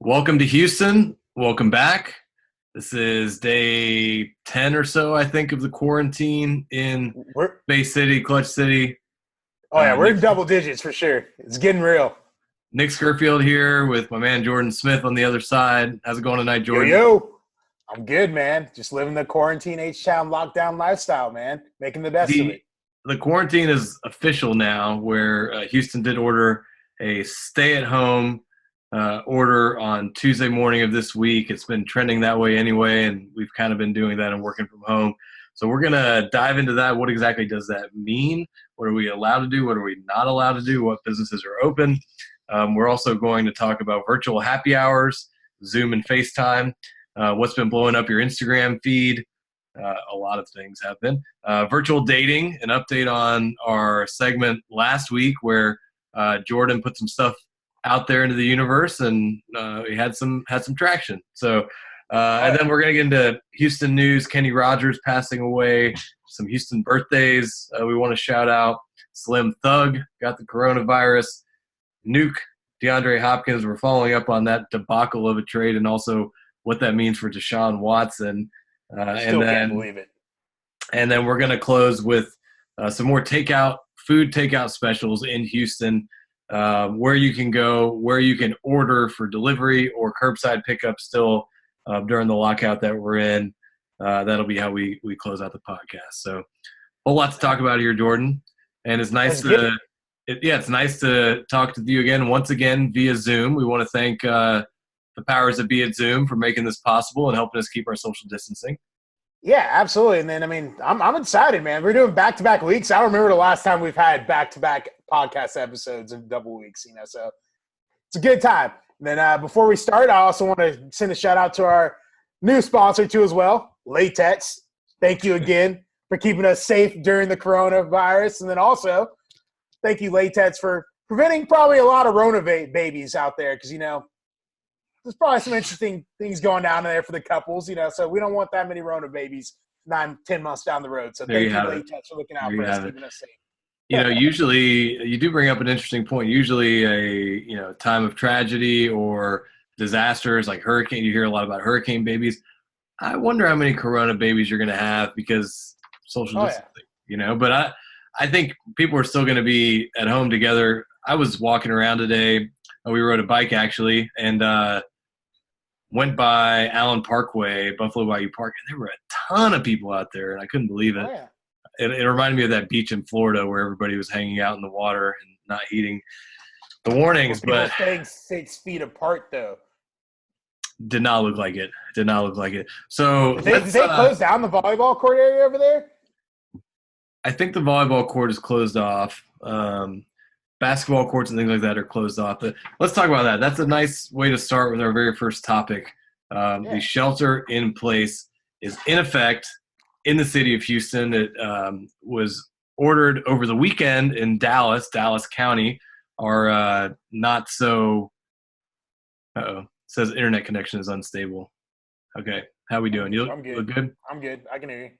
Welcome to Houston. Welcome back. This is day 10 or so, I think, of the quarantine in We're Bay City, Clutch City. we're Nick, in double digits for sure. It's getting real. Nick Scurfield here with my man Jordan Smith on the other side. How's it going tonight, Yo Jordan? yo, I'm good, man. Just living the quarantine H-Town lockdown lifestyle, man. Making the best of The it. the quarantine is official now, where Houston did order a stay-at-home order on Tuesday morning of this week. It's been trending that way anyway, and we've kind of been doing that and working from home. So we're going to dive into that. What exactly does that mean? What are we allowed to do? What are we not allowed to do? What businesses are open? We're also going to talk about virtual happy hours, Zoom and FaceTime, what's been blowing up your Instagram feed. A lot of things have been. Virtual dating, an update on our segment last week where Jordan put some stuff out there into the universe, and we had some traction. So, and then we're going to get into Houston news. Kenny Rogers passing away. Some Houston birthdays we want to shout out. Slim Thug got the coronavirus. Nuke, DeAndre Hopkins. We're following up on that debacle of a trade, and also what that means for Deshaun Watson. Still can't believe it. And then we're going to close with some more food takeout specials in Houston, where you can go, where you can order for delivery or curbside pickup still during the lockout that we're in. That'll be how we close out the podcast. So a whole lot to talk about here, Jordan. And it's nice it's nice to talk to you again, once again, via Zoom. We want to thank the powers that be at Zoom for making this possible and helping us keep our social distancing. Yeah, absolutely. And then I'm excited, man. We're doing back-to-back weeks. I don't remember the last time we've had back-to-back podcast episodes in double weeks, so it's a good time. And then before we start, I also want to send a shout out to our new sponsor too as well, Latex. Thank you again for keeping us safe during the coronavirus. And then also thank you, Latex, for preventing probably a lot of Rona babies out there, because there's probably some interesting things going down there for the couples, so we don't want that many Rona babies 9-10 months down the road. So thank you, Latex, for looking out for us, keeping us safe. Usually you do bring up an interesting point. Usually a time of tragedy or disasters like hurricane, you hear a lot about hurricane babies. I wonder how many corona babies you're going to have because social distancing, but I think people are still going to be at home together. I was walking around today. We rode a bike actually, and went by Allen Parkway, Buffalo Bayou Park, and there were a ton of people out there, and I couldn't believe it. It reminded me of that beach in Florida where everybody was hanging out in the water and not heeding the warnings. But staying 6 feet apart, though. Did not look like it. So did they close down the volleyball court area over there? I think the volleyball court is closed off. Basketball courts and things like that are closed off. But let's talk about that. That's a nice way to start with our very first topic. The shelter in place is in effect in the city of Houston. It was ordered over the weekend in Dallas County. Our not so it says internet connection is unstable. Okay. How we doing? I'm good. Look good? I'm good. I can hear you.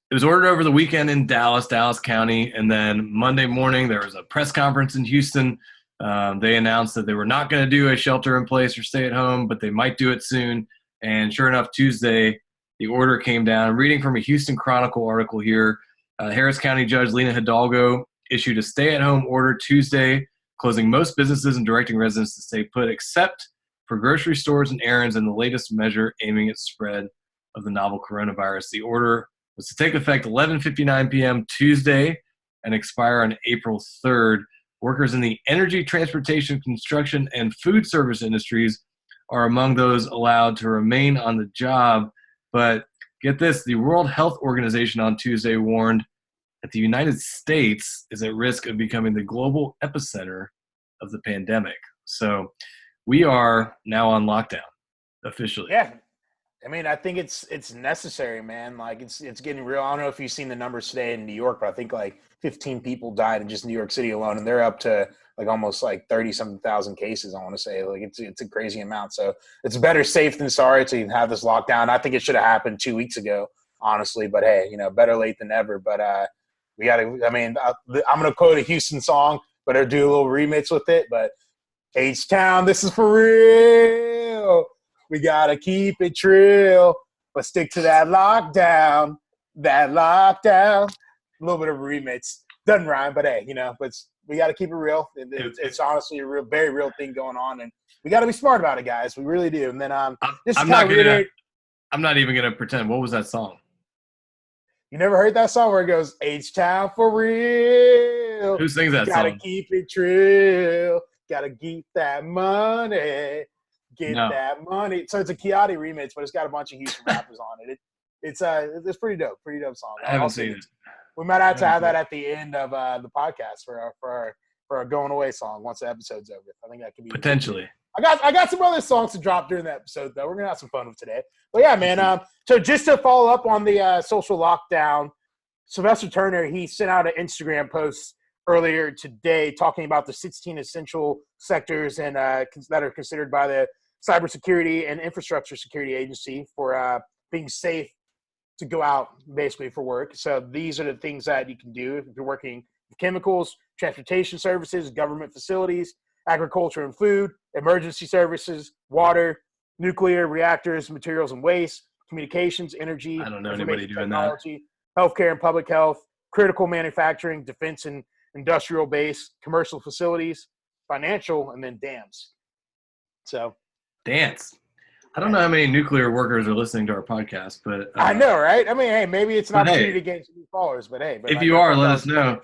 It was ordered over the weekend in Dallas County, and then Monday morning there was a press conference in Houston. They announced that they were not going to do a shelter-in-place or stay-at-home, but they might do it soon. And sure enough, Tuesday, the order came down. I'm reading from a Houston Chronicle article here. Harris County Judge Lena Hidalgo issued a stay-at-home order Tuesday, closing most businesses and directing residents to stay put, except for grocery stores and errands, in the latest measure aiming at spread of the novel coronavirus. The order was to take effect 11:59 p.m. Tuesday and expire on April 3rd. Workers in the energy, transportation, construction, and food service industries are among those allowed to remain on the job. But get this, the World Health Organization on Tuesday warned that the United States is at risk of becoming the global epicenter of the pandemic. So we are now on lockdown officially. Yeah. I think it's necessary, man. Like it's getting real. I don't know if you've seen the numbers today in New York, but I think like 15 people died in just New York City alone, and they're up to like almost like 30-something thousand cases. I want to say like it's a crazy amount. So it's better safe than sorry to have this lockdown. I think it should have happened 2 weeks ago, honestly. But hey, better late than never. But we got to. I'm gonna quote a Houston song, but I'll do a little remix with it. But H-Town, this is for real. We got to keep it trill, but stick to that lockdown. That lockdown. A little bit of a remix. Doesn't rhyme, but hey, but we got to keep it real. It's honestly a very real thing going on, and we got to be smart about it, guys. We really do. And then just to kind of reiterate. I'm not even going to pretend. What was that song? You never heard that song where it goes, H-Town for real. Who sings that Gotta song? keep it trill. Gotta keep that money. Get that money. So it's a Kiati remix, but it's got a bunch of Houston rappers on it. It's pretty dope. Pretty dope song. I haven't seen it. We might have to have that at the end of the podcast for our going away song once the episode's over. I think that could be potentially. I got some other songs to drop during the episode, though. We're gonna have some fun with today. But yeah, man. So just to follow up on the social lockdown, Sylvester Turner, he sent out an Instagram post earlier today talking about the 16 essential sectors and that are considered by the Cybersecurity and Infrastructure Security Agency for being safe to go out basically for work. So these are the things that you can do if you're working with chemicals, transportation services, government facilities, agriculture and food, emergency services, water, nuclear reactors, materials and waste, communications, energy, I don't know anybody doing that. Healthcare and public health, critical manufacturing, defense and industrial base, commercial facilities, financial, and then dams. So, dance. I don't know how many nuclear workers are listening to our podcast, but I know, right? I mean, hey, maybe it's an opportunity to gain some new followers, but hey, if you are, let us know.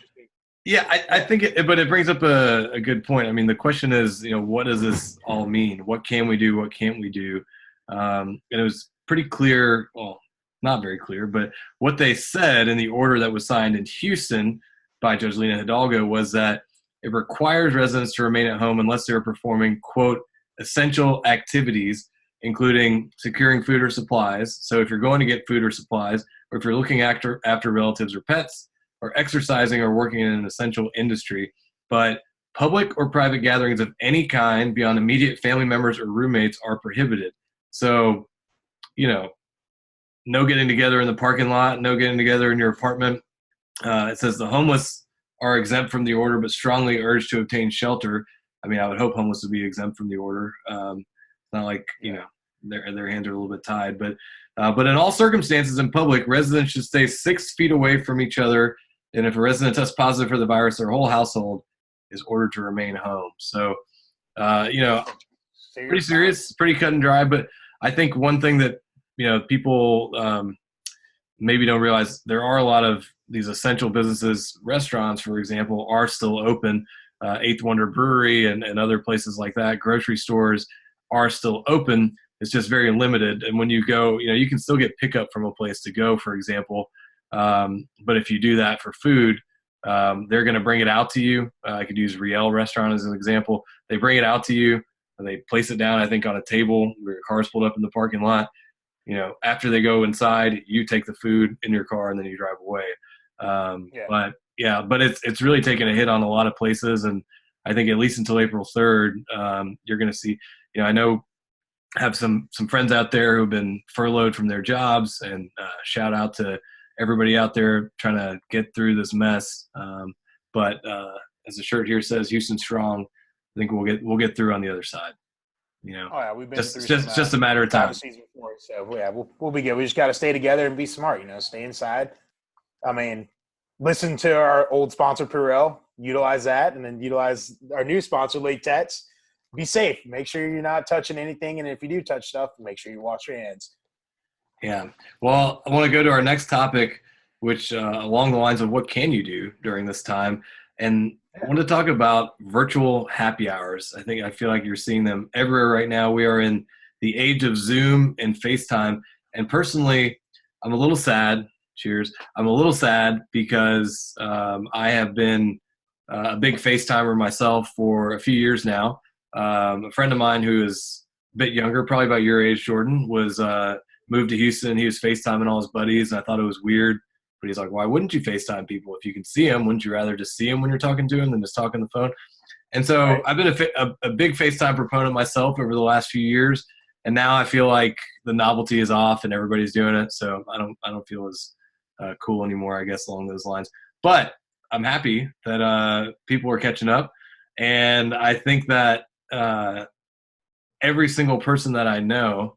Yeah, I think but it brings up a good point. I mean, the question is, what does this all mean? What can we do? What can't we do? And it was pretty clear, well, not very clear, but what they said in the order that was signed in Houston by Judge Lena Hidalgo was that it requires residents to remain at home unless they're performing, quote, essential activities, including securing food or supplies. So if you're going to get food or supplies, or if you're looking after relatives or pets, or exercising or working in an essential industry. But public or private gatherings of any kind beyond immediate family members or roommates are prohibited. So, no getting together in the parking lot, no getting together in your apartment. It says the homeless are exempt from the order, but strongly urged to obtain shelter. I mean, I would hope homeless would be exempt from the order. It's not like, their hands are a little bit tied. But in all circumstances in public, residents should stay 6 feet away from each other. And if a resident tests positive for the virus, their whole household is ordered to remain home. So, pretty serious, pretty cut and dry. But I think one thing that, people maybe don't realize, there are a lot of these essential businesses. Restaurants, for example, are still open. Eighth Wonder Brewery and other places like that. Grocery stores are still open. It's just very limited. And when you go, you can still get pickup from a place to go, for example. But if you do that for food, they're going to bring it out to you. I could use Riel Restaurant as an example. They bring it out to you and they place it down, I think, on a table where your car's pulled up in the parking lot. After they go inside, you take the food in your car and then you drive away. But it's really taken a hit on a lot of places. And I think at least until April 3rd, you're going to see, I know I have some friends out there who've been furloughed from their jobs, and shout out to everybody out there trying to get through this mess. But as the shirt here says, Houston strong. I think we'll get through on the other side. We've been just a matter of time. Before, so we'll be good. We just got to stay together and be smart. Stay inside. I mean, listen to our old sponsor Purell. Utilize that, and then utilize our new sponsor Latex. Be safe. Make sure you're not touching anything, and if you do touch stuff, make sure you wash your hands. Yeah. Well, I want to go to our next topic, which along the lines of what can you do during this time. And I want to talk about virtual happy hours. I feel like you're seeing them everywhere right now. We are in the age of Zoom and FaceTime. And personally, I'm a little sad. Cheers. I'm a little sad because I have been a big FaceTimer myself for a few years now. A friend of mine who is a bit younger, probably about your age, Jordan, was moved to Houston. He was FaceTiming all his buddies, and I thought it was weird. But he's like, why wouldn't you FaceTime people? If you can see them, wouldn't you rather just see them when you're talking to them than just talk on the phone? And so right. I've been a big FaceTime proponent myself over the last few years, and now I feel like the novelty is off and everybody's doing it. So I don't feel as cool anymore, I guess, along those lines. But I'm happy that people are catching up, and I think that every single person that I know,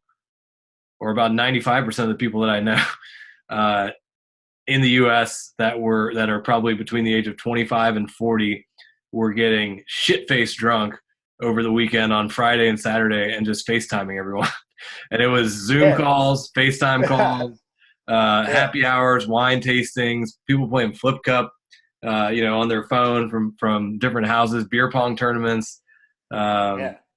or about 95% of the people that I know in the U.S. that are probably between the age of 25 and 40 were getting shit-faced drunk over the weekend on Friday and Saturday and just FaceTiming everyone. And it was Zoom calls, FaceTime calls, happy hours, wine tastings, people playing Flip Cup, on their phone from different houses, beer pong tournaments. It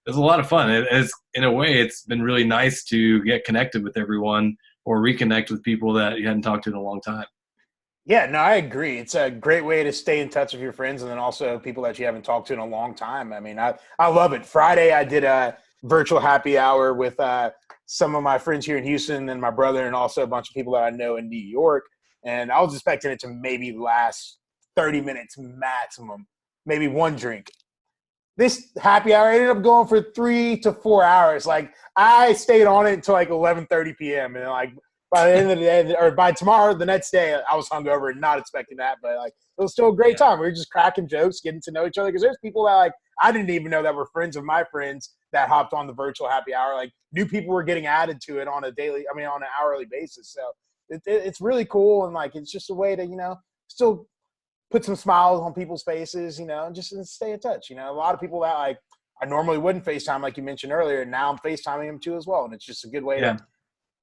was a lot of fun. It's in a way, it's been really nice to get connected with everyone or reconnect with people that you hadn't talked to in a long time. Yeah, no, I agree. It's a great way to stay in touch with your friends and then also people that you haven't talked to in a long time. I mean, I love it. Friday, I did a virtual happy hour with some of my friends here in Houston and my brother and also a bunch of people that I know in New York. And I was expecting it to maybe last 30 minutes maximum, maybe one drink. This happy hour ended up going for 3 to 4 hours. Like, I stayed on it until like 11:30 p.m. And like, by the end of the day, or by tomorrow, the next day, I was hungover and not expecting that. But like, it was still a great time. We were just cracking jokes, getting to know each other. Because there's people that like I didn't even know that were friends of my friends that hopped on the virtual happy hour. Like, new people were getting added to it on an hourly basis. So it's really cool, and like, it's just a way to still put some smiles on people's faces, and just stay in touch. A lot of people that like I normally wouldn't FaceTime, like you mentioned earlier, and now I'm FaceTiming them too as well. And it's just a good way to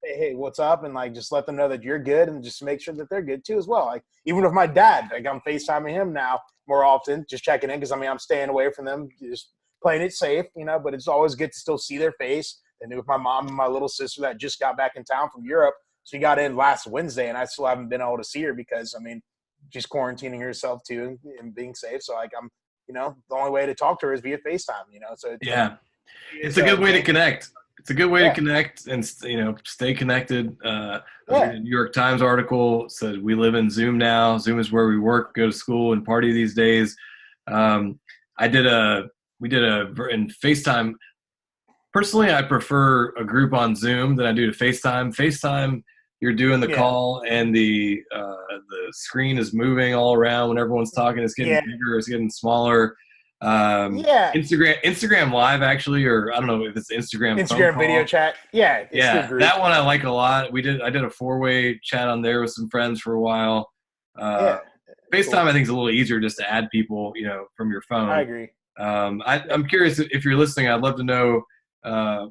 say, hey, what's up? And like, just let them know that you're good and just make sure that they're good too as well. Like, even with my dad, like, I'm FaceTiming him now more often, just checking in. Cause I'm staying away from them, just playing it safe, but it's always good to still see their face. And with my mom and my little sister that just got back in town from Europe. She got in last Wednesday and I still haven't been able to see her because she's quarantining herself too and being safe. So like, I'm, the only way to talk to her is via FaceTime, So it's a good way to connect. It's a good way to connect and, stay connected. I was reading a New York Times article, said we live in Zoom now. Zoom is where we work, go to school, and party these days. We did in FaceTime. Personally, I prefer a group on Zoom than I do to FaceTime. FaceTime, you're doing the call and the screen is moving all around when everyone's talking. It's getting bigger, it's getting smaller. Instagram Live, actually, or I don't know if it's Instagram video chat. That one I like a lot. I did a 4-way chat on there with some friends for a while. FaceTime, cool. I think, is a little easier just to add people, from your phone. I agree. I'm curious if you're listening. I'd love to know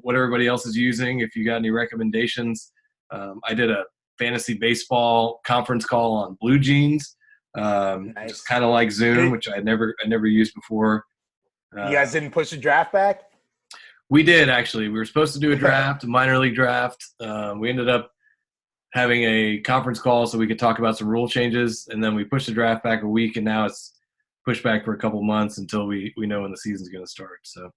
what everybody else is using. If you got any recommendations. I did a fantasy baseball conference call on Blue Jeans. Nice. Just kind of like Zoom, which I never used before. You guys didn't push the draft back? We did, actually. We were supposed to do a draft, a minor league draft. We ended up having a conference call so we could talk about some rule changes, and then we pushed the draft back a week, and now it's pushed back for a couple months until we know when the season's going to start. So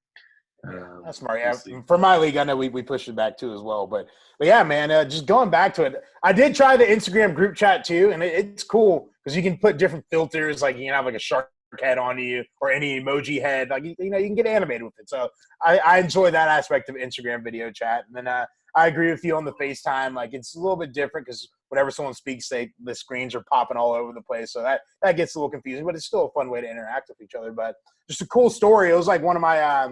that's smart. Yeah, for my league, I know we pushed it back too as well. But yeah, man, just going back to it, I did try the Instagram group chat too, and it's cool because you can put different filters. Like, you can have like a shark head on you or any emoji head. Like, you can get animated with it. So I enjoy that aspect of Instagram video chat. And then I agree with you on the FaceTime. Like, it's a little bit different because whenever someone speaks, the screens are popping all over the place. So that gets a little confusing, but it's still a fun way to interact with each other. But just a cool story. It was like one of my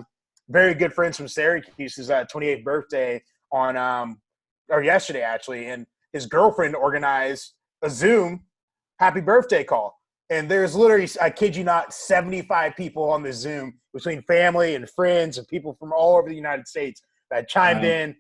very good friends from Syracuse's 28th birthday or yesterday actually, and his girlfriend organized a Zoom happy birthday call. And there's literally, I kid you not, 75 people on the Zoom between family and friends and people from all over the United States that chimed in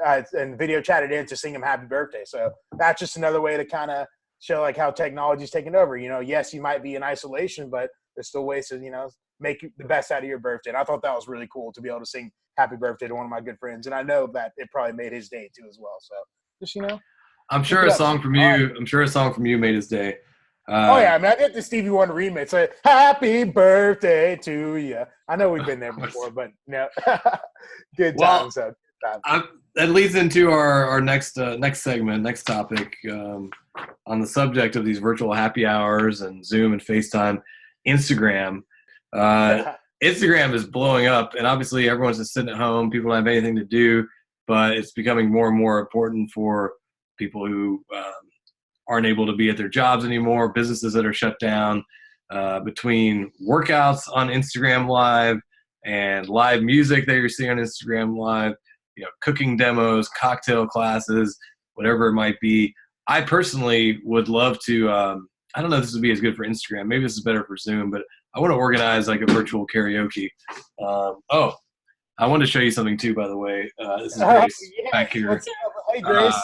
and video chatted in to sing him happy birthday. So that's just another way to kind of show like how technology's taken over. Yes, you might be in isolation, but there's still ways to, make the best out of your birthday. And I thought that was really cool to be able to sing happy birthday to one of my good friends. And I know that it probably made his day too as well. So just, I'm sure a song from you made his day. I get the Stevie Wonder remix. Like, happy birthday to you. I know we've been there before, but good time. So good time. That leads into our next segment, next topic, on the subject of these virtual happy hours and Zoom and FaceTime. Instagram. Instagram is blowing up, and obviously everyone's just sitting at home. People don't have anything to do, but it's becoming more and more important for people who aren't able to be at their jobs anymore, businesses that are shut down, between workouts on Instagram Live and live music that you're seeing on Instagram Live, cooking demos, cocktail classes, whatever it might be. I personally would love to, I don't know if this would be as good for Instagram. Maybe this is better for Zoom, but I want to organize like a virtual karaoke. I wanted to show you something too, by the way. This is Grace back here. What's up? Hey, Grace.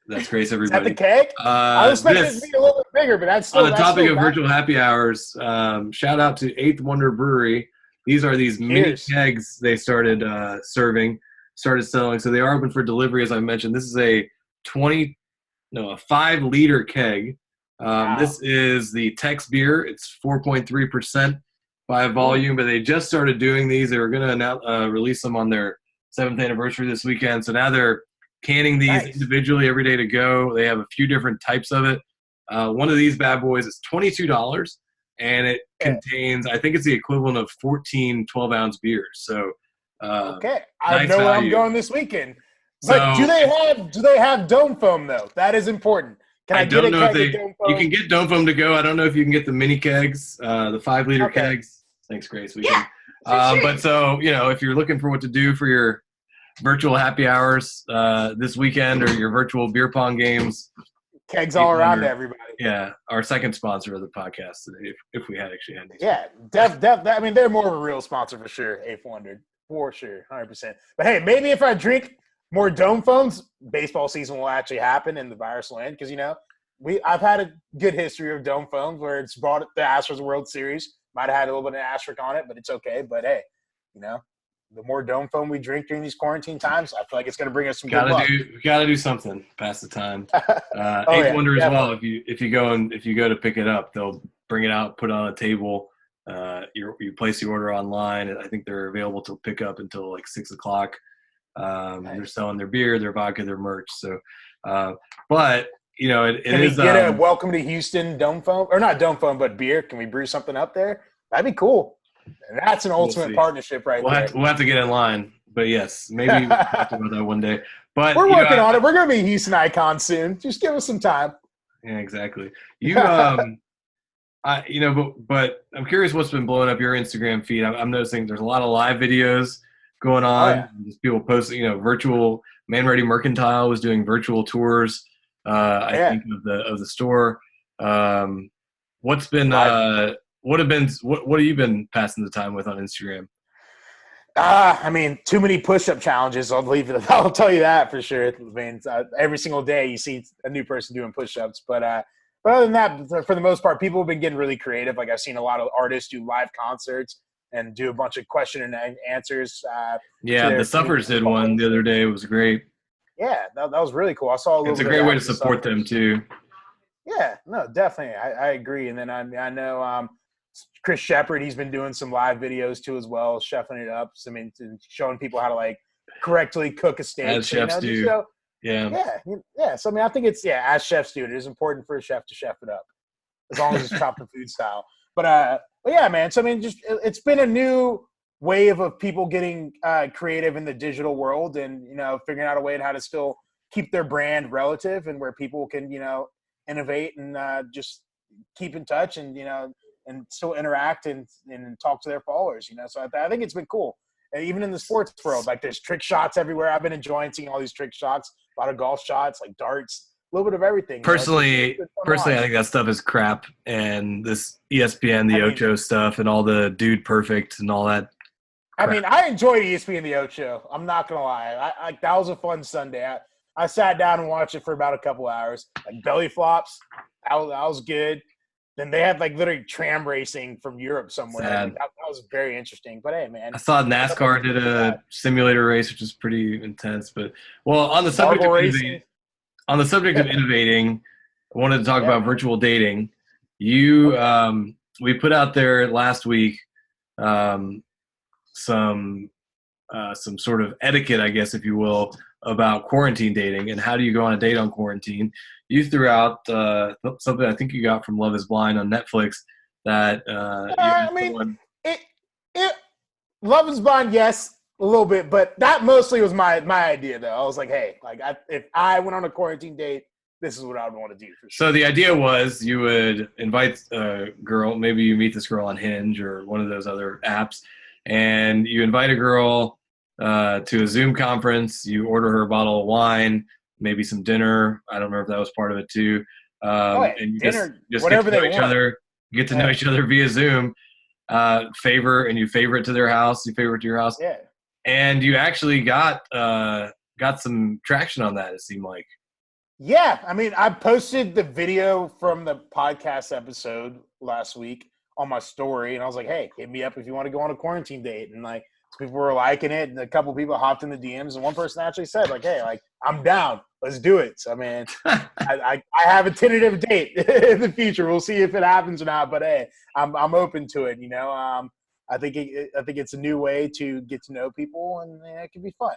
That's Grace, everybody. Is that the cake? I was expecting it to be a little bit bigger, but that's still. On the topic of virtual happy hours, shout out to Eighth Wonder Brewery. These are these mini kegs they started selling. So they are open for delivery, as I mentioned. This is a 5-liter keg. Wow. This is the Tex beer. It's 4.3% by volume, but they just started doing these. They were going to release them on their 7th anniversary this weekend. So now they're canning these individually every day to go. They have a few different types of it. One of these bad boys is $22, and it contains, I think it's the equivalent of 14 12-ounce beers. So I know where I'm going this weekend. But do they have dome foam though? That is important. Can I don't know if you can get dome foam to go. I don't know if you can get the mini kegs, the 5-liter kegs. Thanks, Grace. But so if you're looking for what to do for your virtual happy hours this weekend or your virtual beer pong games, kegs all around to everybody. Yeah, our second sponsor of the podcast today, if we had actually had these. Yeah, I mean, they're more of a real sponsor for sure. Eighth Wonder, for sure, 100%. But hey, maybe if I drink more dome foams, baseball season will actually happen and the virus will end because I've had a good history of dome foams where it's brought the Astros World Series. Might have had a little bit of an asterisk on it, but it's okay. But hey, the more dome foam we drink during these quarantine times, I feel like it's going to bring us some good luck. We gotta do something. Pass the time. Eighth Wonder as well. If you go to pick it up, they'll bring it out, put it on a table. You place the order online, and I think they're available to pick up until like 6:00. They're selling their beer, their vodka, their merch. So, but it Can is. we get a welcome to Houston dome foam, or not dome foam, but beer? Can we brew something up there? That'd be cool. And that's an ultimate partnership right there. We'll have to get in line. But yes, maybe we'll have to go there one day. But we're working on it. We're going to be Houston icons soon. Just give us some time. Yeah, exactly. But I'm curious what's been blowing up your Instagram feed. I'm noticing there's a lot of live videos going on. Just people posting, virtual. Man Ready Mercantile was doing virtual tours. I think of the store. What's been what have you been passing the time with on Instagram? I mean, too many push-up challenges. I'll tell you that for sure. I mean, every single day you see a new person doing push-ups. But other than that, for the most part, people have been getting really creative. Like I've seen a lot of artists do live concerts and do a bunch of question and answers. The Suffers did one the other day. It was great. Yeah, that was really cool. I saw a little. It's a great way to support them too. Yeah, no, definitely. I agree. And then I know Chris Shepard, he's been doing some live videos too as well, chefing it up. So, I mean, showing people how to like correctly cook a steak. As chefs do. Yeah. So I mean, I think it's as chefs do. It is important for a chef to chef it up, as long as it's chopped the food style. But yeah, man. So I mean, just it's been a new wave of people getting creative in the digital world, and figuring out a way to how to still keep their brand relative, and where people can innovate and just keep in touch, and and still interact and talk to their followers. So I think it's been cool. And even in the sports world, like there's trick shots everywhere. I've been enjoying seeing all these trick shots, a lot of golf shots, like darts, a little bit of everything. Personally, I think that stuff is crap. And this ESPN, the Ocho stuff, and all the Dude Perfect and all that. Crap. I mean, I enjoyed ESPN the Ocho. I'm not gonna lie. That was a fun Sunday. I sat down and watched it for about a couple hours. Like belly flops, that was good. Then they had like literally tram racing from Europe somewhere. That was very interesting. But hey, man, I saw NASCAR did a simulator race, which is pretty intense. But on the subject of innovating, I wanted to talk about virtual dating. We put out there last week some sort of etiquette, I guess, if you will, about quarantine dating and how do you go on a date on quarantine. You threw out something I think you got from Love is Blind on Netflix that Love is Blind, yes, a little bit, but that mostly was my idea though. I was like, hey, if I went on a quarantine date, this is what I would want to do for sure. So the idea was you would invite a girl, maybe you meet this girl on Hinge or one of those other apps. and you invite a girl to a Zoom conference. You order her a bottle of wine, maybe some dinner. I don't remember if that was part of it too. And you dinner, just whatever get to know they each want. other, get to know each other via Zoom. You favor it to their house, you favor it to your house. Yeah. And you actually got some traction on that, it seemed like. Yeah, I mean, I posted the video from the podcast episode last week on my story, and I was like, "Hey, hit me up if you want to go on a quarantine date." And like, people were liking it, and a couple people hopped in the DMs, and one person actually said, "Like, hey, like, I'm down. Let's do it." So, I mean, I have a tentative date in the future. We'll see if it happens or not, but hey, I'm open to it. I think it's a new way to get to know people, and it can be fun.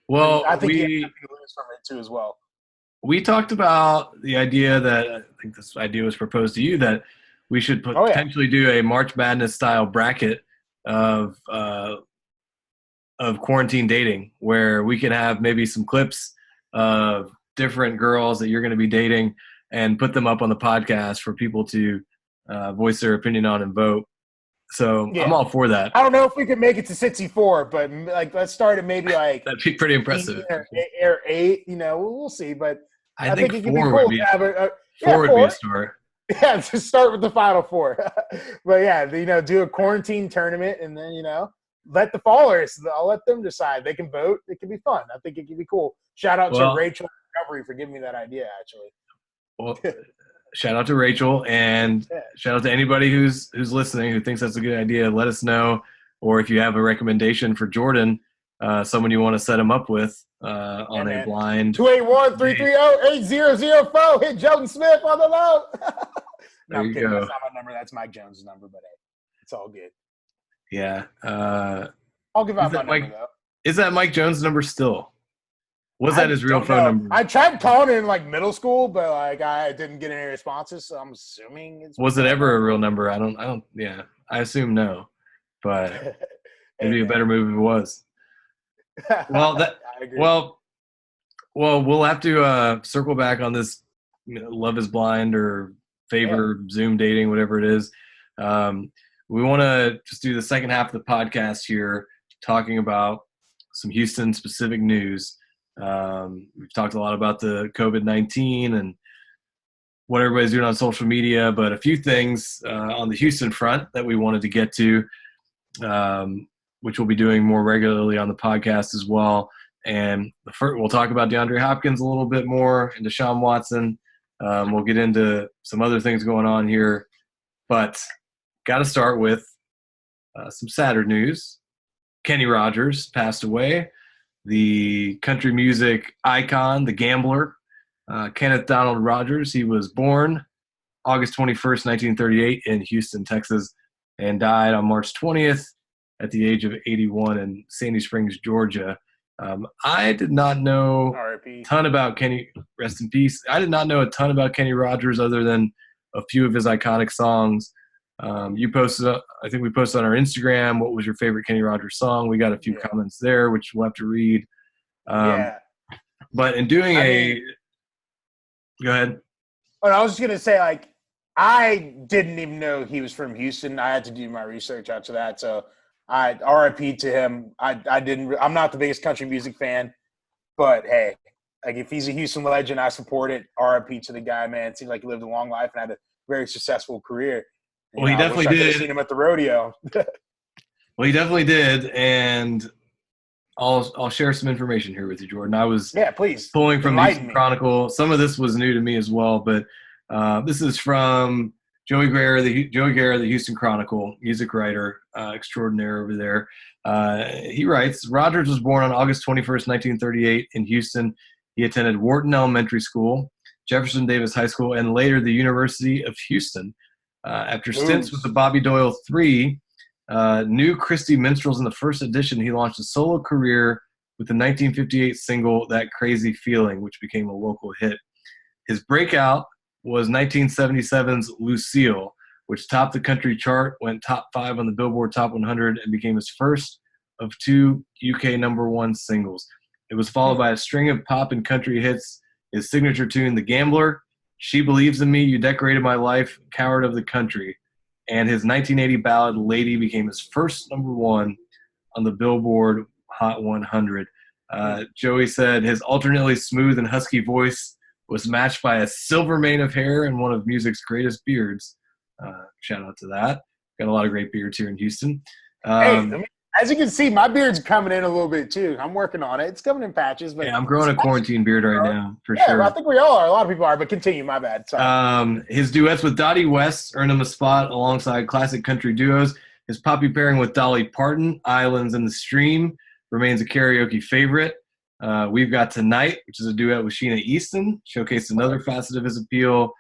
Well, I think you have nothing to lose from it too, as well. We talked about the idea that I think this idea was proposed to you that we should potentially do a March Madness style bracket of quarantine dating, where we can have maybe some clips of different girls that you're going to be dating and put them up on the podcast for people to voice their opinion on and vote. So I'm all for that. I don't know if we could make it to 64, but like let's start at maybe like that'd be pretty impressive. Or 8, we'll see. But I think it could 4 be cool would be to have four would be a start. Yeah, to start with the Final Four. But yeah, do a quarantine tournament, and then let the followers. I'll let them decide. They can vote. It can be fun. I think it can be cool. Shout out to Rachel Recovery for giving me that idea. Actually. Well, shout out to Rachel, and shout out to anybody who's listening who thinks that's a good idea. Let us know, or if you have a recommendation for Jordan, someone you want to set him up with on a blind. 281-330-8004. Hit Jordan Smith on the low. No, I'm kidding. That's not my number. That's Mike Jones' number, but hey, it's all good. Yeah. I'll give out my number, though. Is that Mike Jones' number still? Was that his real phone number? I tried calling in like middle school, but like I didn't get any responses, so I'm assuming it's. Was it ever a real number? I don't. Yeah, I assume no, but it'd be a better move if it was. Well, I agree. Well, we'll have to circle back on this. Love is Blind or favor Zoom dating, whatever it is. We want to just do the second half of the podcast here, talking about some Houston specific news. We've talked a lot about the COVID-19 and what everybody's doing on social media, but a few things on the Houston front that we wanted to get to, which we'll be doing more regularly on the podcast as well. And we'll talk about DeAndre Hopkins a little bit more and Deshaun Watson. We'll get into some other things going on here, but got to start with some sadder news. Kenny Rogers passed away. The country music icon, the gambler, Kenneth Donald Rogers. He was born August 21st, 1938 in Houston, Texas, and died on March 20th at the age of 81 in Sandy Springs, Georgia. I did not know a ton about Kenny. Rest in peace. I did not know a ton about Kenny Rogers other than a few of his iconic songs. You posted, I think we posted on our Instagram, what was your favorite Kenny Rogers song? We got a few comments there, which we'll have to read. But in doing go ahead. Oh, I was just going to say, like, I didn't even know he was from Houston. I had to do my research after that. So RIP to him. I'm not the biggest country music fan, but hey, like if he's a Houston legend, I support it. RIP to the guy, man. It seemed like he lived a long life and had a very successful career. Well, he definitely did. I could have seen him at the rodeo. Well, he definitely did, and I'll share some information here with you, Jordan. I was please pulling from the Houston Chronicle. Some of this was new to me as well, but this is from Joey Guerra, the Houston Chronicle, music writer extraordinaire over there. He writes, Rogers was born on August 21st, 1938 in Houston. He attended Wharton Elementary School, Jefferson Davis High School, and later the University of Houston. After stints with the Bobby Doyle 3, New Christie Minstrels in the first edition, he launched a solo career with the 1958 single That Crazy Feeling, which became a local hit. His breakout was 1977's Lucille, which topped the country chart, went top 5 on the Billboard Top 100, and became his first of 2 UK #1 singles. It was followed by a string of pop and country hits, his signature tune, The Gambler, She Believes in Me, You Decorated My Life, Coward of the Country. and his 1980 ballad "Lady" became his first number one on the Billboard Hot 100. Joey said his alternately smooth and husky voice was matched by a silver mane of hair and one of music's greatest beards. Shout out to that. Got a lot of great beards here in Houston. As you can see, my beard's coming in a little bit too. I'm working on it. It's coming in patches. But yeah, I'm growing a quarantine beard right now, for sure. I think we all are. A lot of people are, but continue. My bad. Sorry. His duets with Dottie West earned him a spot alongside classic country duos. His poppy pairing with Dolly Parton, Islands in the Stream, remains a karaoke favorite. We've Got Tonight, which is a duet with Sheena Easton, showcased another facet of his appeal.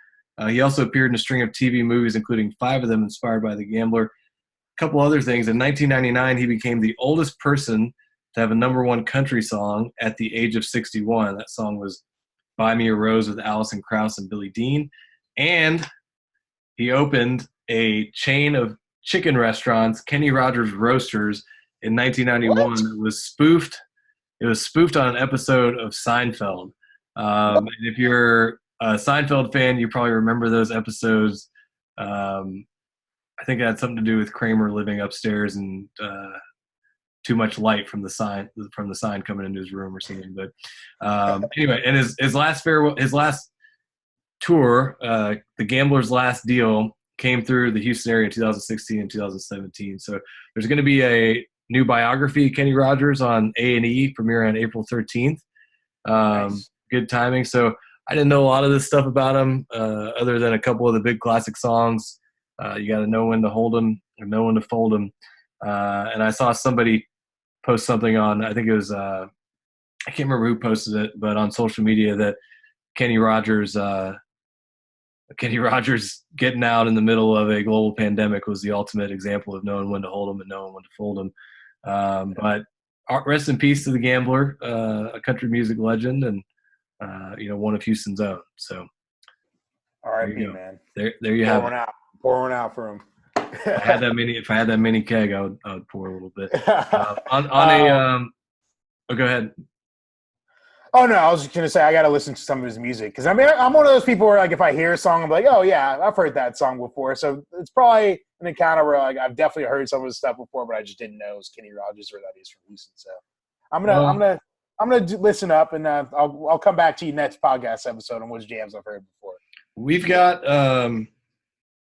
He also appeared in a string of TV movies, including 5 of them inspired by The Gambler. A couple other things. In 1999, he became the oldest person to have a number one country song at the age of 61. That song was Buy Me a Rose with Alison Krauss and Billie Dean. And he opened a chain of chicken restaurants, Kenny Rogers Roasters, in 1991. What? It was spoofed on an episode of Seinfeld. And if you're a Seinfeld fan, you probably remember those episodes. I think it had something to do with Kramer living upstairs and too much light from the sign coming into his room or something. But anyway, and his last tour, The Gambler's Last Deal, came through the Houston area in 2016 and 2017. So there's going to be a new biography, Kenny Rogers, on A&E, premiering on April 13th. Nice. Good timing. So I didn't know a lot of this stuff about him, other than a couple of the big classic songs. You got to know when to hold them and know when to fold them. And I saw somebody post something on, I think it was, I can't remember who posted it, but on social media, that Kenny Rogers getting out in the middle of a global pandemic was the ultimate example of knowing when to hold them and knowing when to fold them. But rest in peace to the Gambler, a country music legend, and one of Houston's own. So, R.I.P. man. There you have it. Pour one out for him. If I had that mini keg, I would pour a little bit. Go ahead. Oh no, I was just gonna say I gotta listen to some of his music, because I'm one of those people where, like, if I hear a song, I'm like, oh yeah, I've heard that song before. So it's probably an encounter where, like, I've definitely heard some of his stuff before, but I just didn't know it was Kenny Rogers or that he's from Houston. So I'm gonna listen up, and I'll come back to you next podcast episode on which jams I've heard before. We've got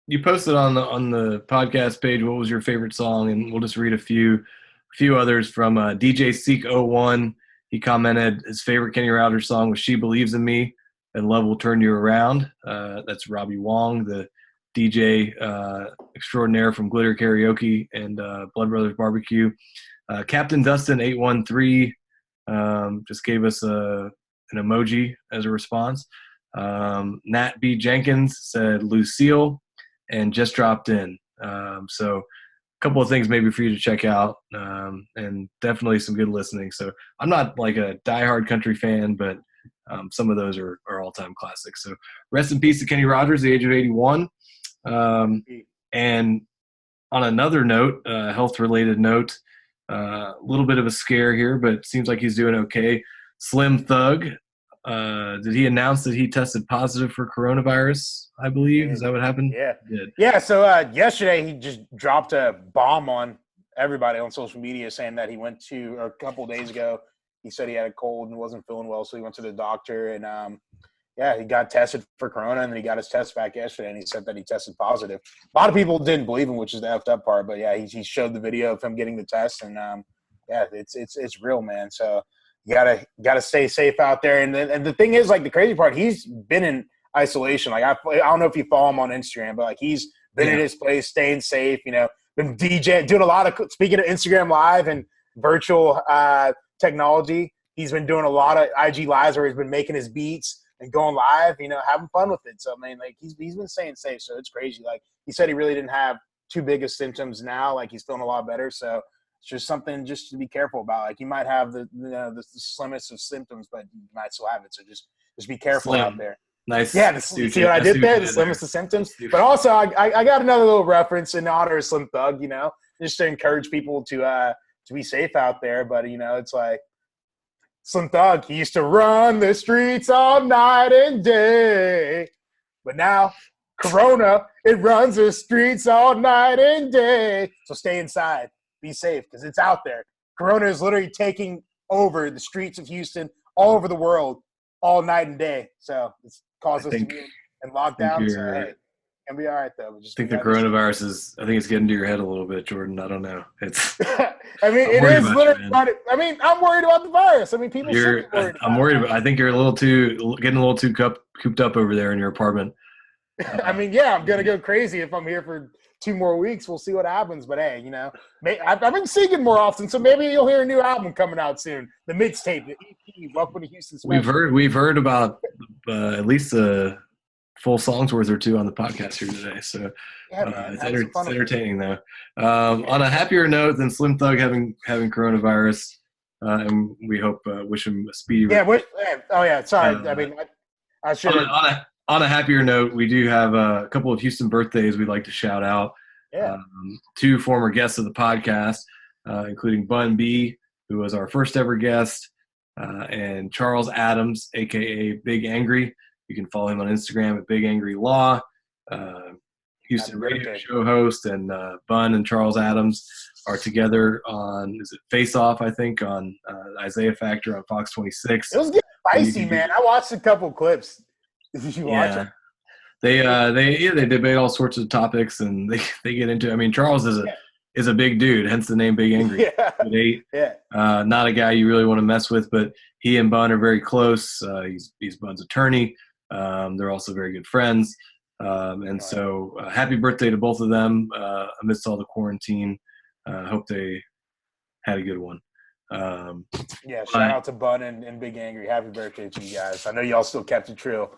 you posted on the podcast page what was your favorite song, and we'll just read a few others from DJ Seek01. He commented his favorite Kenny Rogers song was "She Believes in Me" and "Love Will Turn You Around." That's Robbie Wong, the DJ extraordinaire from Glitter Karaoke and Blood Brothers Barbecue. Captain Dustin 813 just gave us an emoji as a response. Nat B. Jenkins said Lucille and Just Dropped In. So a couple of things maybe for you to check out, and definitely some good listening. So I'm not like a diehard country fan, but some of those are all-time classics. So rest in peace to Kenny Rogers, the age of 81. And on another note, health-related note, a little bit of a scare here, but it seems like he's doing okay. Slim Thug, did he announce that he tested positive for coronavirus, I believe? Is that what happened? Yeah. Yeah, so yesterday he just dropped a bomb on everybody on social media, saying that he went to, or a couple of days ago, he said he had a cold and wasn't feeling well, so he went to the doctor, and he got tested for corona, and then he got his test back yesterday, and he said that he tested positive. A lot of people didn't believe him, which is the effed up part, but yeah, he showed the video of him getting the test, and it's real, man. So you gotta stay safe out there. And the thing is, like, the crazy part, he's been in isolation. Like, I don't know if you follow him on Instagram, but like, he's been in his place, staying safe. Been DJ, doing a lot of, speaking of Instagram Live and virtual technology. He's been doing a lot of IG lives where he's been making his beats and going live. Having fun with it. So I mean, like, he's been staying safe. So it's crazy. Like, he said he really didn't have too big of symptoms now. Like, he's feeling a lot better. So it's just something just to be careful about. Like, you might have the slimmest of symptoms, but you might still have it. So just be careful out there. Nice. Yeah, see what I did there? The slimmest of symptoms. But also, I got another little reference in honor of Slim Thug, just to encourage people to be safe out there. But, it's like, Slim Thug, he used to run the streets all night and day. But now, Corona, it runs the streets all night and day. So stay inside. Be safe because it's out there. Corona is literally taking over the streets of Houston, all over the world, all night and day. So it's caused us to be in lockdown. So, hey, can be all right, though. I think the coronavirus is – I think it's getting to your head a little bit, Jordan. I don't know. It's. I mean, it is literally – I mean, I'm worried about the virus. I mean, people should be worried I'm worried about – I think you're getting a little too cooped up over there in your apartment. I mean, yeah, I'm going to go crazy if I'm here for 2 more weeks. We'll see what happens. But, hey, I've been singing more often, so maybe you'll hear a new album coming out soon. The mixtape, the EP, Welcome to Houston Special. We've heard about at least full songs worth or 2 on the podcast here today. So it's entertaining, though. On a happier note than Slim Thug having coronavirus, and we hope wish him a speedy recovery. Sorry. I mean, I should have – On a happier note, we do have a couple of Houston birthdays we'd like to shout out. Yeah. 2 former guests of the podcast, including Bun B, who was our first ever guest, and Charles Adams, a.k.a. Big Angry. You can follow him on Instagram at Big Angry Law. Houston radio show host, and Bun and Charles Adams are together on, is it Face Off, I think, on Isaiah Factor on Fox 26. It was getting spicy, man. I watched a couple clips. Did you watch it? They debate all sorts of topics, and they get into. I mean, Charles is a big dude, hence the name Big Angry. Not a guy you really want to mess with, but he and Bun are very close. He's Bun's attorney. They're also very good friends, so happy birthday to both of them amidst all the quarantine. Hope they had a good one. Shout out to Bun and Big Angry. Happy birthday to you guys. I know y'all still kept it true.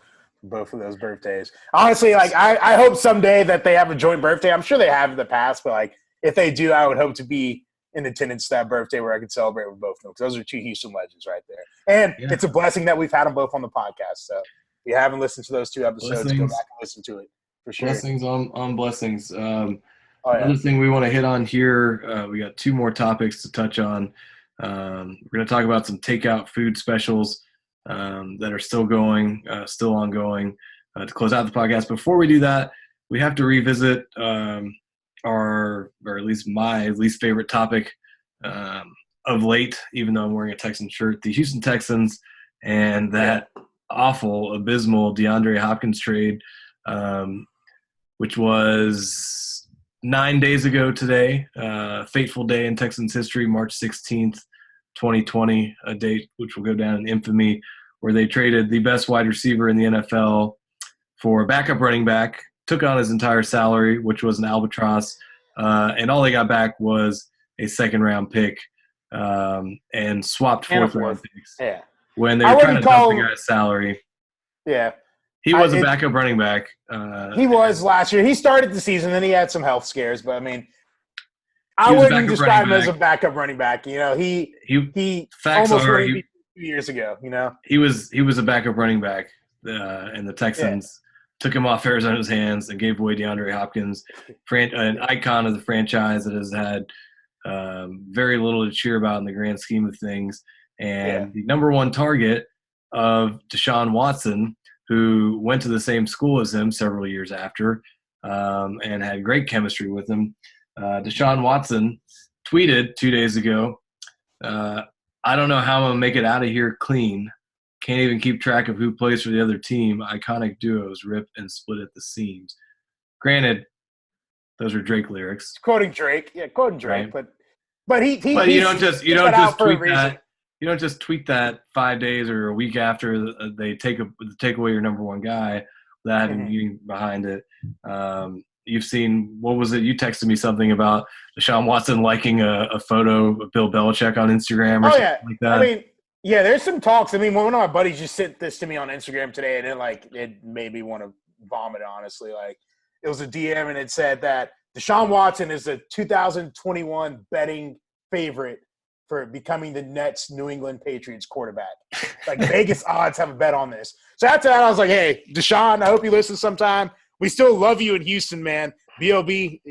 Both of those birthdays. Honestly, I hope someday that they have a joint birthday. I'm sure they have in the past, but if they do, I would hope to be in attendance to that birthday where I could celebrate with both of them, because those are 2 Houston legends right there. And it's a blessing that we've had them both on the podcast. So if you haven't listened to those 2 episodes, go back and listen to it for sure. Blessings on blessings. Another thing we want to hit on here, we got 2 more topics to touch on. We're going to talk about some takeout food specials that are still ongoing to close out the podcast. Before we do that, we have to revisit or at least my least favorite topic of late, even though I'm wearing a Texan shirt, the Houston Texans and that awful, abysmal DeAndre Hopkins trade, which was 9 days ago today, fateful day in Texans history, March 16th, 2020, a date which will go down in infamy, where they traded the best wide receiver in the NFL for a backup running back, took on his entire salary, which was an albatross, and all they got back was a second-round pick and swapped fourth-round picks. Yeah. When they were trying to dump the guy's salary. Yeah. He was a backup running back. He was last year. He started the season, then he had some health scares, but I mean – I wouldn't describe him as a backup running back. He almost went 2 years ago. He was a backup running back, and the Texans took him off Arizona's hands and gave away DeAndre Hopkins, an icon of the franchise that has had very little to cheer about in the grand scheme of things, and the number 1 target of Deshaun Watson, who went to the same school as him several years after, and had great chemistry with him. Deshaun Watson tweeted 2 days ago, I don't know how I'm going to make it out of here clean. Can't even keep track of who plays for the other team. Iconic duos rip and split at the seams. Granted, those are Drake lyrics. Quoting Drake. Yeah, quoting Drake. Right. But you don't just tweet that. You don't just tweet that 5 days or a week after they take away your number 1 guy without having meaning behind it. You've seen, what was it? You texted me something about Deshaun Watson liking a photo of Bill Belichick on Instagram or something like that. I mean, there's some talks. I mean, one of my buddies just sent this to me on Instagram today, and it made me want to vomit, honestly. It was a DM, and it said that Deshaun Watson is the 2021 betting favorite for becoming the Nets New England Patriots quarterback. Vegas odds have a bet on this. So after that, I was like, hey, Deshaun, I hope you listen sometime. We still love you in Houston, man. B.O.B.,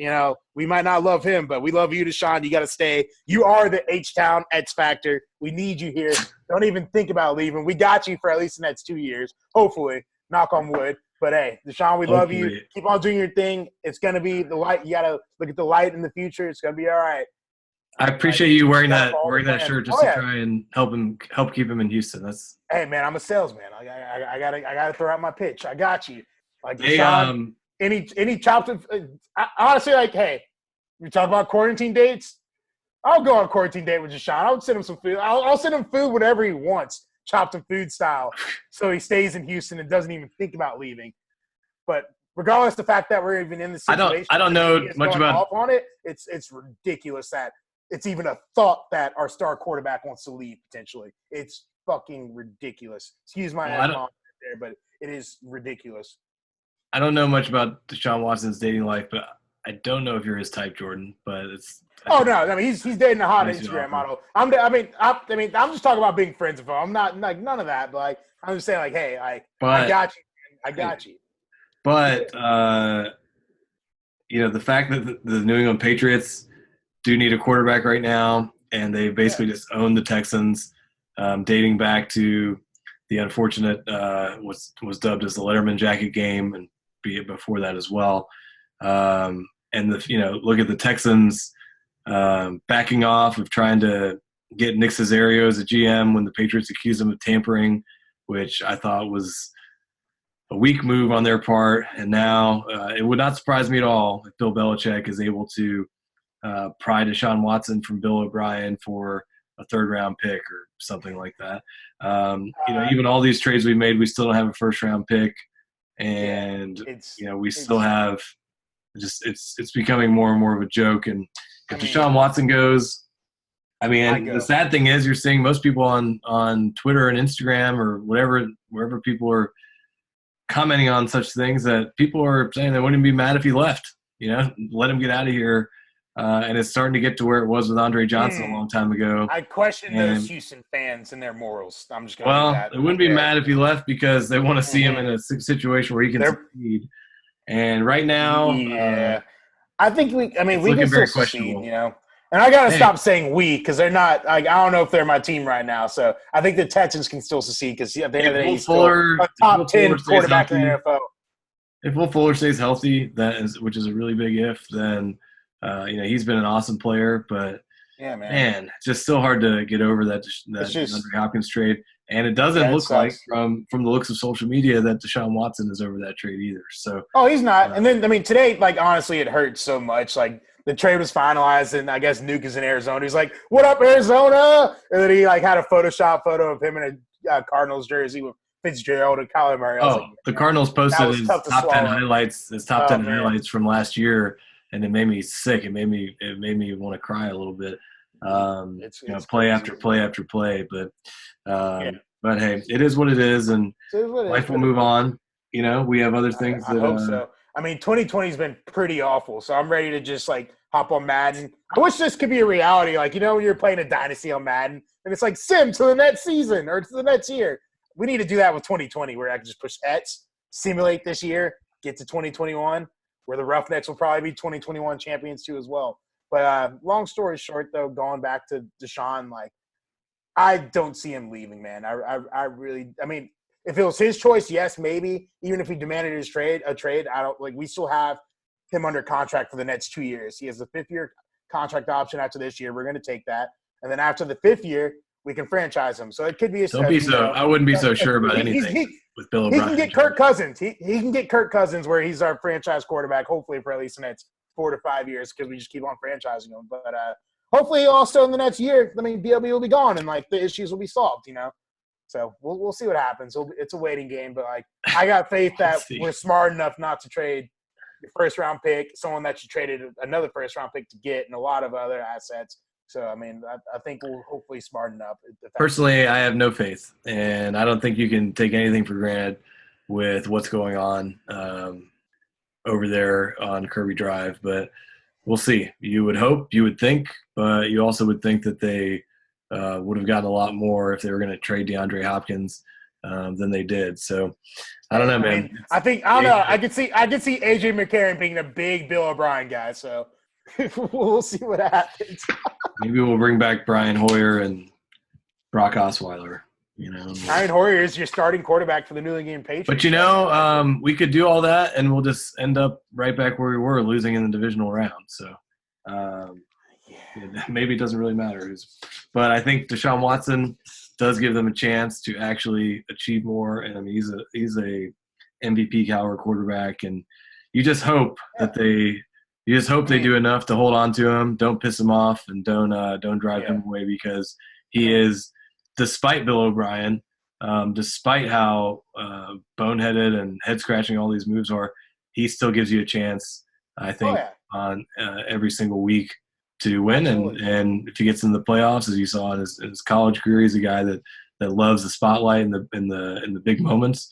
we might not love him, but we love you, Deshaun. You got to stay. You are the H-Town X Factor. We need you here. Don't even think about leaving. We got you for at least the next 2 years, hopefully, knock on wood. But hey, Deshaun, we love you. Hopefully. Keep on doing your thing. It's gonna be the light. You gotta look at the light in the future. It's gonna be all right. I appreciate you wearing gotta that follow the plan. shirt just Oh, to yeah. try and help keep him in Houston. That's Hey man, I'm a salesman. I gotta throw out my pitch. I got you. Like they Deshaun, any chopped. Honestly, like, hey, we talk about quarantine dates. I'll go on a quarantine date with Deshaun. I'll send him some food. I'll send him food whatever he wants, chopped and food style, so he stays in Houston and doesn't even think about leaving. But regardless of the fact that we're even in the situation, I don't know much about off on it. It's ridiculous that it's even a thought that our star quarterback wants to leave potentially. It's fucking ridiculous. Excuse my F-bomb there, but it is ridiculous. I don't know much about Deshaun Watson's dating life, but I don't know if you're his type, Jordan. But it's no, I mean he's dating a hot Instagram model. I'm just talking about being friends with him. I'm not like none of that, but like I'm just saying like, hey, I got you, man. I got you. But the fact that the New England Patriots do need a quarterback right now, and they basically just own the Texans, dating back to the unfortunate was dubbed as the Letterman jacket game, and be it before that as well. And look at the Texans backing off of trying to get Nick Caserio as a GM when the Patriots accused him of tampering, which I thought was a weak move on their part. And now it would not surprise me at all if Bill Belichick is able to pry Deshaun Watson from Bill O'Brien for a third-round pick or something like that. Even all these trades we made, we still don't have a first-round pick, and we still have it's becoming more and more of a joke. And if Deshaun Watson goes, the sad thing is you're seeing most people on Twitter and Instagram or wherever people are commenting on such things that people are saying they wouldn't be mad if he left. Let him get out of here. And it's starting to get to where it was with Andre Johnson a long time ago. I question those Houston fans and their morals. I'm just going to do that. They wouldn't be mad if he left because they want to see him in a situation where he can succeed. And right now, I think we can still succeed, And I got to stop saying we because they're not. Like, I don't know if they're my team right now. So I think the Texans can still succeed because at the end of the day, he's still a top 10 quarterback in the NFL. If Will Fuller stays healthy, which is a really big if, then he's been an awesome player. But man, it's just still hard to get over that DeAndre Hopkins trade. And it doesn't look like from the looks of social media that Deshaun Watson is over that trade either. So he's not. And then today, like honestly, it hurts so much. Like the trade was finalized, and I guess Nuke is in Arizona. He's like, "What up, Arizona?" And then he had a Photoshop photo of him in a Cardinals jersey with Fitzgerald and Kyler Murray. The Cardinals posted his top 10 highlights. His top 10 highlights from last year, and it made me sick. It made me want to cry a little bit. It's play after play after play, but hey, it is what it is, and life will move on. We have other things. I hope so. 2020 has been pretty awful, so I'm ready to just hop on Madden. I wish this could be a reality. When you're playing a dynasty on Madden, and it's like sim to the next season or to the next year. We need to do that with 2020, where I can just push X, simulate this year, get to 2021, where the Roughnecks will probably be 2021 champions too as well. But long story short, though, going back to Deshaun, I don't see him leaving, man. I really – if it was his choice, yes, maybe. Even if he demanded a trade, I don't – we still have him under contract for the next 2 years. He has a 5th-year contract option after this year. We're going to take that. And then after the 5th year, we can franchise him. So it could be I wouldn't be so sure about anything with Bill O'Brien. He can get Kirk Cousins. He can get Kirk Cousins where he's our franchise quarterback, hopefully for at least the next 4 to 5 years because we just keep on franchising him. But hopefully also in the next year, BLB will be gone and the issues will be solved, So we'll see what happens. It's a waiting game, but I got faith that we're smart enough not to trade your first-round pick, someone that you traded another first-round pick to get, and a lot of other assets. So, I think we'll hopefully smarten up. Personally, I have no faith, and I don't think you can take anything for granted with what's going on over there on Kirby Drive. But we'll see. You would hope, you would think, but you also would think that they would have gotten a lot more if they were going to trade DeAndre Hopkins than they did. So, I don't know, man. I don't know. I could see AJ McCarron being a big Bill O'Brien guy. So, we'll see what happens. Maybe we'll bring back Brian Hoyer and Brock Osweiler. Brian Hoyer is your starting quarterback for the New England Patriots. But we could do all that, and we'll just end up right back where we were, losing in the divisional round. So maybe it doesn't really matter. But I think Deshaun Watson does give them a chance to actually achieve more. And I mean, he's a MVP caliber quarterback, and you just hope that they do enough to hold on to him, don't piss him off, and don't drive him away, because he is, despite Bill O'Brien, despite how boneheaded and head scratching all these moves are, he still gives you a chance, I think, on every single week to win. And if he gets in the playoffs, as you saw in his college career, he's a guy that loves the spotlight and the big moments.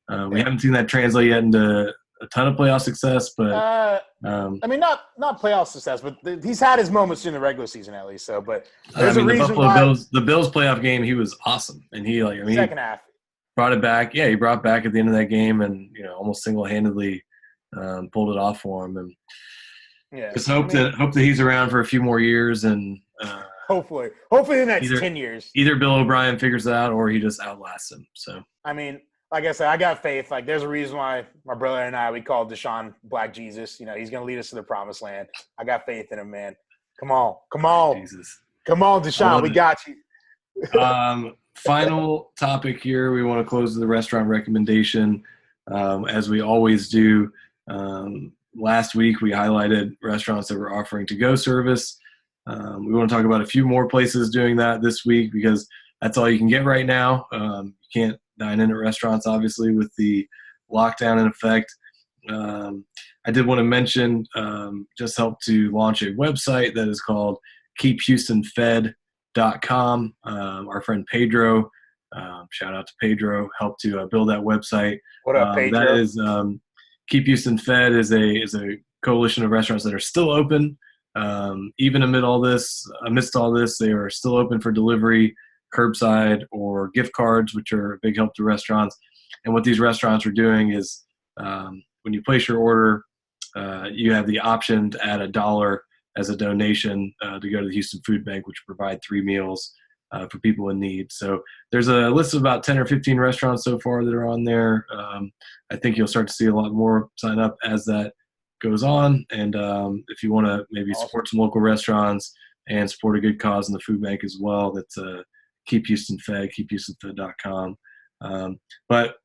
We haven't seen that translate yet into a ton of playoff success, but I mean, not playoff success, but he's had his moments in the regular season at least. So, but there's a reason the Bills playoff game, he was awesome, and second half brought it back. Yeah, he brought it back at the end of that game, and almost single-handedly pulled it off for him. And just hope that he's around for a few more years, and hopefully the next 10 years. Either Bill O'Brien figures it out, or he just outlasts him. So I mean, like I said, I got faith. Like, there's a reason why my brother and we call Deshaun Black Jesus. He's going to lead us to the promised land. I got faith in him, man. Come on. Jesus. Come on, Deshaun. We got you. Final topic here. We want to close with the restaurant recommendation, as we always do. Last week, we highlighted restaurants that were offering to-go service. We want to talk about a few more places doing that this week, because that's all you can get right now. You can't dine in at restaurants, obviously, with the lockdown in effect. I did want to mention, just helped to launch a website that is called keephoustonfed.com. Our friend Pedro, shout out to Pedro, helped to build that website. What up, Pedro? That is Keep Houston Fed is a coalition of restaurants that are still open. Even amidst all this, they are still open for delivery, curbside, or gift cards, which are a big help to restaurants. And what these restaurants are doing is, when you place your order, you have the option to add $1 as a donation to go to the Houston Food Bank, which provide 3 meals for people in need. So there's a list of about 10 or 15 restaurants so far that are on there. I think you'll start to see a lot more sign up as that goes on. And if you want to maybe support some local restaurants and support a good cause in the food bank as well, that's Keep Houston Fed, keephoustonfed.com. But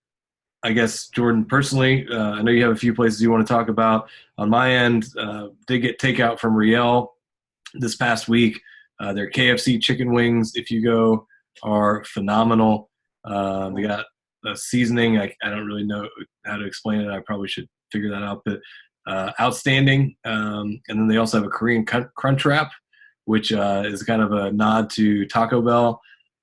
I guess, Jordan, personally, I know you have a few places you want to talk about. On my end, did get takeout from Riel this past week. Their KFC chicken wings, if you go, are phenomenal. They got a seasoning. I don't really know how to explain it. I probably should figure that out. But outstanding. And then they also have a Korean crunch wrap, which is kind of a nod to Taco Bell.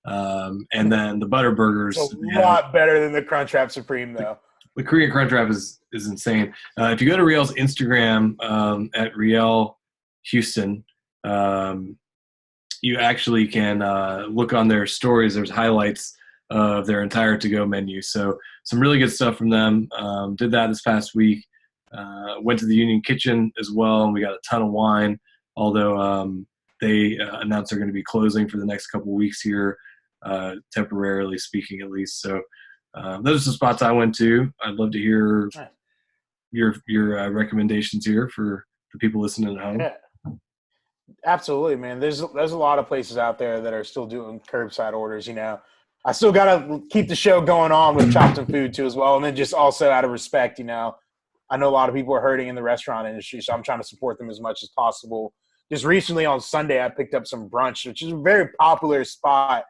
And then the butter burgers. It's a lot better than the Crunchwrap Supreme, though. The Korean Crunchwrap is insane. If you go to Riel's Instagram at Riel Houston, you actually can look on their stories. There's highlights of their entire to-go menu. So some really good stuff from them. Did that this past week. Went to the Union Kitchen as well, and we got a ton of wine, although they announced they're going to be closing for the next couple of weeks here. Temporarily speaking, at least. So those are some spots I went to. I'd love to hear your recommendations here for the people listening at home. Yeah. Absolutely, man. There's a lot of places out there that are still doing curbside orders. I still gotta keep the show going on with Chopped and Food too as well, and then just also out of respect, I know a lot of people are hurting in the restaurant industry, so I'm trying to support them as much as possible. Just recently on Sunday, I picked up some brunch, which is a very popular spot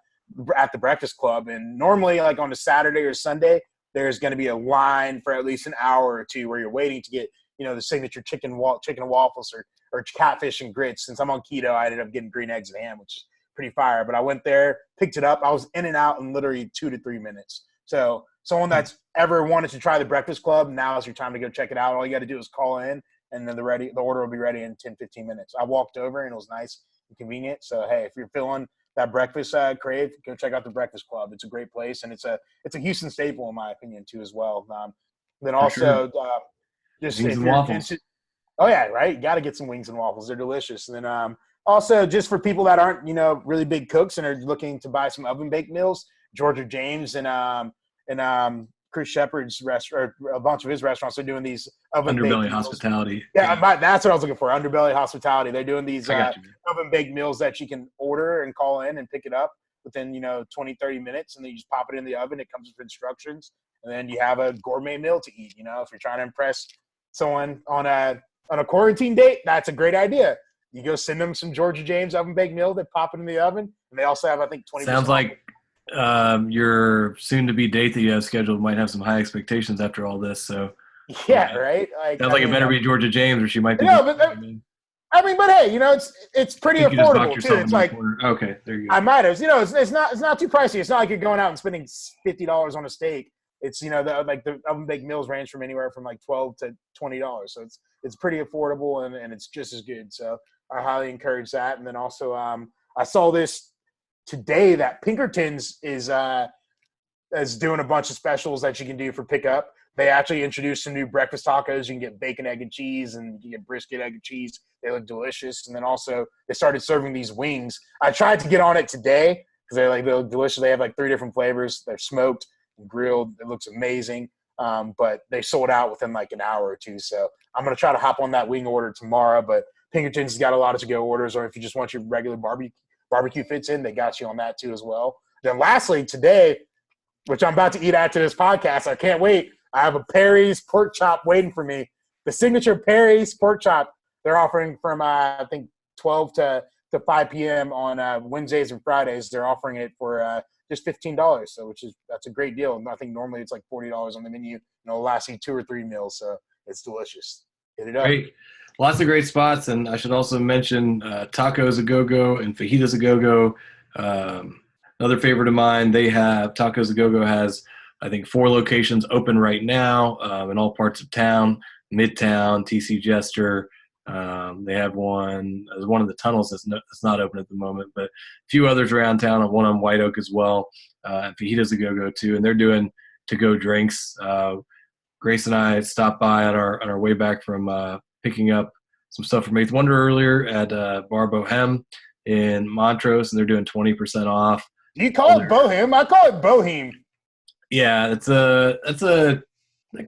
at the Breakfast Club. And normally, like on a Saturday or Sunday, there's going to be a line for at least an hour or two where you're waiting to get, the signature chicken and waffles or catfish and grits. Since I'm on keto, I ended up getting green eggs and ham, which is pretty fire. But I went there, picked it up. I was in and out in literally 2 to 3 minutes. So someone that's ever wanted to try the Breakfast Club, now is your time to go check it out. All you got to do is call in, and then the order will be ready in 10, 15 minutes. I walked over, and it was nice and convenient. So, hey, if you're feeling that breakfast crave, go check out the Breakfast Club. It's a great place, and it's a Houston staple in my opinion too as well. Then also just wings and waffles. Oh yeah, right. You got to get some wings and waffles. They're delicious. And then also just for people that aren't really big cooks and are looking to buy some oven baked meals, Georgia James and Chris Shepard's restaurant, or a bunch of his restaurants are doing these oven baked Underbelly meals. Hospitality. Yeah, that's what I was looking for. Underbelly Hospitality. They're doing these oven baked meals that you can order and call in and pick it up within 20, 30 minutes, and then you just pop it in the oven. It comes with instructions, and then you have a gourmet meal to eat. If you're trying to impress someone on a quarantine date, that's a great idea. You go send them some Georgia James oven baked meal. They pop it in the oven, and they also have, I think, 20%. Sounds like your soon-to-be date that you have scheduled might have some high expectations after all this. So yeah, right. Sounds like it better be Georgia James, or she might be. No, but hey, it's pretty affordable too. It's like, okay, there you go. I might have, it's not too pricey. It's not like you're going out and spending $50 on a steak. It's the oven baked meals range from anywhere from like $12 to $20. So it's pretty affordable and it's just as good. So I highly encourage that. And then also I saw this today that Pinkerton's is doing a bunch of specials that you can do for pickup. They actually introduced some new breakfast tacos. You can get bacon, egg, and cheese, and you can get brisket, egg, and cheese. They look delicious. And then also they started serving these wings. I tried to get on it today because they look delicious. They have like 3 different flavors. They're smoked and grilled. It looks amazing. But they sold out within like an hour or two. So I'm going to try to hop on that wing order tomorrow. But Pinkerton's has got a lot of to-go orders, or if you just want your regular barbecue fits in, they got you on that too as well. Then lastly, today, which I'm about to eat after this podcast, I can't wait. I have a Perry's pork chop waiting for me. The signature Perry's pork chop, they're offering from, I think, 12 to 5 p.m. on Wednesdays and Fridays. They're offering it for just $15, so that's a great deal. And I think normally it's like $40 on the menu. It'll last you 2 or 3 meals, so it's delicious. Hit it up. Great. Lots of great spots, and I should also mention Tacos A Go-Go and Fajitas A Go-Go. Another favorite of mine, they have Tacos A Go-Go has, I think, 4 locations open right now in all parts of town, Midtown, TC Jester. They have one of the tunnels that's not open at the moment, but a few others around town, and one on White Oak as well. And Fajitas A Go-Go too, and they're doing to-go drinks. Grace and I stopped by on our way back from picking up some stuff from Eighth Wonder earlier at Bar Bohem in Montrose, and they're doing 20% off. You call it Bohem? I call it Bohem. Yeah, that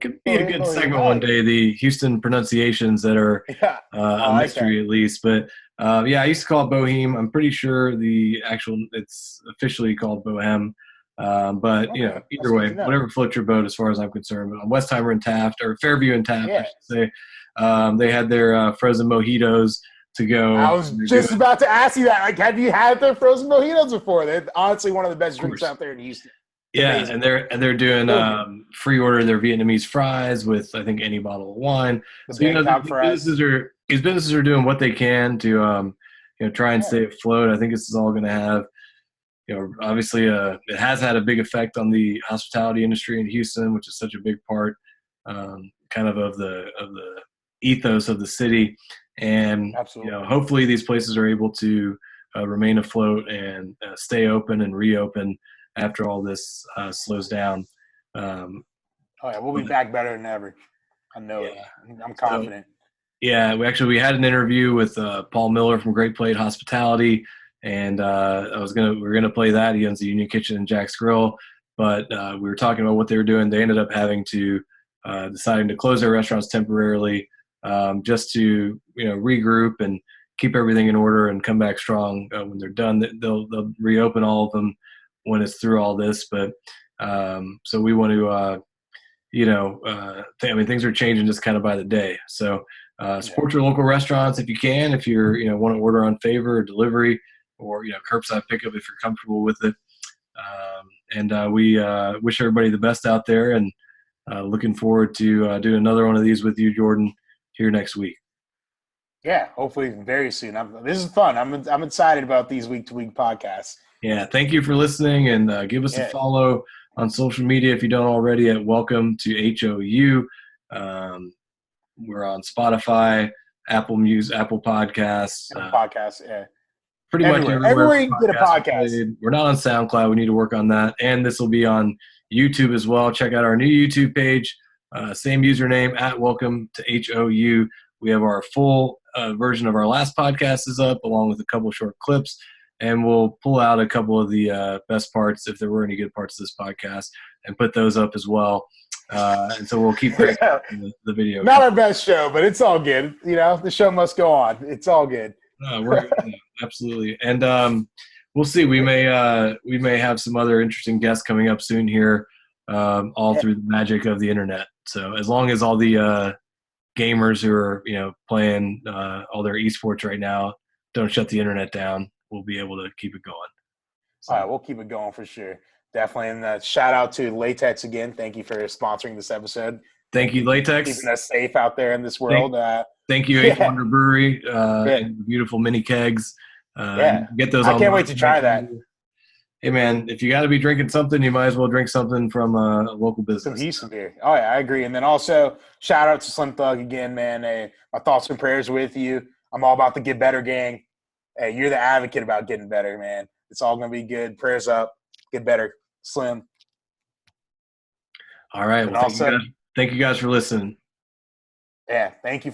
could be a good segment one day. The Houston pronunciations that are a mystery, at least. But I used to call it Bohem. I'm pretty sure it's officially called Bohem. But either way, whatever floats your boat, as far as I'm concerned. But on Westheimer and Taft, or Fairview and Taft, I should say, they had their frozen mojitos to go. I was just about to ask you that. Like, have you had their frozen mojitos before? They're honestly one of the best drinks out there in Houston. Yeah, amazing. and they're doing free order their Vietnamese fries with, I think, any bottle of wine. So these businesses are doing what they can to try and stay afloat. I think this is all going to have, obviously it has had a big effect on the hospitality industry in Houston, which is such a big part kind of the ethos of the city. And hopefully these places are able to remain afloat and stay open and reopen after all this slows down. We'll be back better than ever. I know it. I'm confident. So, we had an interview with Paul Miller from Great Plate Hospitality, and we were gonna play that. He owns the Union Kitchen and Jack's Grill, but we were talking about what they were doing. They ended up having to deciding to close their restaurants temporarily, just to regroup and keep everything in order and come back strong when they're done. They'll reopen all of them when it's through all this. But so we want to things are changing just kind of by the day. So support your local restaurants if you can, if you're want to order on favor or delivery, or curbside pickup if you're comfortable with it. We wish everybody the best out there, and looking forward to doing another one of these with you, Jordan, here next week. Yeah, hopefully very soon. This is fun. I'm excited about these week-to-week podcasts. Yeah, thank you for listening, and give us a follow on social media if you don't already at Welcome to HOU. We're on Spotify, Apple Music, Apple Podcasts. Pretty much everywhere you can get a podcast. We're not on SoundCloud. We need to work on that. And this will be on YouTube as well. Check out our new YouTube page. Same username, at Welcome to HOU. We have our full version of our last podcast is up, along with a couple short clips. and we'll pull out a couple of the best parts, if there were any good parts of this podcast, and put those up as well. And so we'll keep the video. Not our best show, but it's all good. You know, the show must go on. It's all good. Absolutely. And we'll see. We may have some other interesting guests coming up soon here, all through the magic of the internet. So as long as all the gamers who are playing all their esports right now don't shut the internet down, we'll be able to keep it going. So. All right, we'll keep it going for sure. Definitely. And shout out to Latex again. Thank you for sponsoring this episode. Thank you, Latex. Keeping us safe out there in this world. Thank you, Eighth Wonder Brewery, and beautiful mini kegs. Get those. I can't wait to try that. Hey, man, if you got to be drinking something, you might as well drink something from a local business. Some Houston beer. Oh, yeah, I agree. And then also, shout out to Slim Thug again, man. Hey, my thoughts and prayers with you. I'm all about the get better gang. Hey, you're the advocate about getting better, man. It's all going to be good. Prayers up. Get better. Slim. All right. Well, thank you guys for listening. Yeah, thank you.